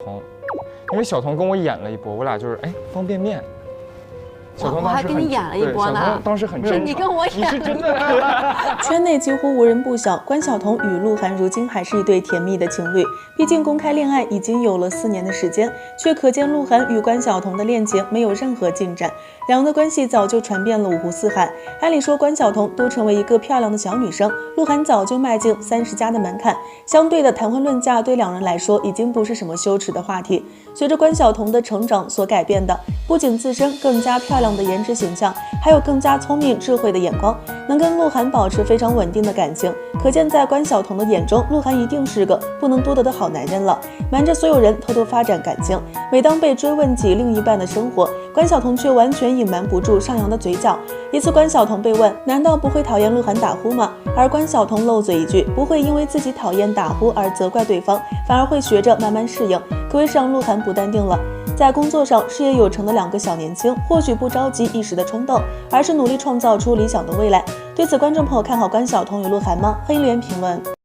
彤，因为小彤跟我演了一波，我俩就是方便面。小彤我还跟你演了一波呢。小彤当时很真，你跟我演，你是真的。圈内几乎无人不晓，关晓彤与鹿晗如今还是一对甜蜜的情侣。毕竟公开恋爱已经有了4年的时间，却可见鹿晗与关晓彤的恋情没有任何进展，两人的关系早就传遍了五湖四海。按理说，关晓彤都成为一个漂亮的小女生，鹿晗早就迈进30+的门槛，相对的谈婚论嫁对两人来说已经不是什么羞耻的话题。随着关晓彤的成长所改变的，不仅自身更加漂亮的颜值形象，还有更加聪明智慧的眼光，能跟鹿晗保持非常稳定的感情。可见在关晓彤的眼中，鹿晗一定是个不能多得的好男人了，瞒着所有人偷偷发展感情。每当被追问起另一半的生活，关晓彤却完全隐瞒不住上扬的嘴角。一次，关晓彤被问难道不会讨厌鹿晗打呼吗？而关晓彤漏嘴一句不会因为自己讨厌打呼而责怪对方，反而会学着慢慢适应，可谓是让鹿晗不淡定了。在工作上事业有成的2个小年轻，或许不着急一时的冲动，而是努力创造出理想的未来。对此，观众朋友看好关晓彤与鹿晗吗？欢迎留言评论。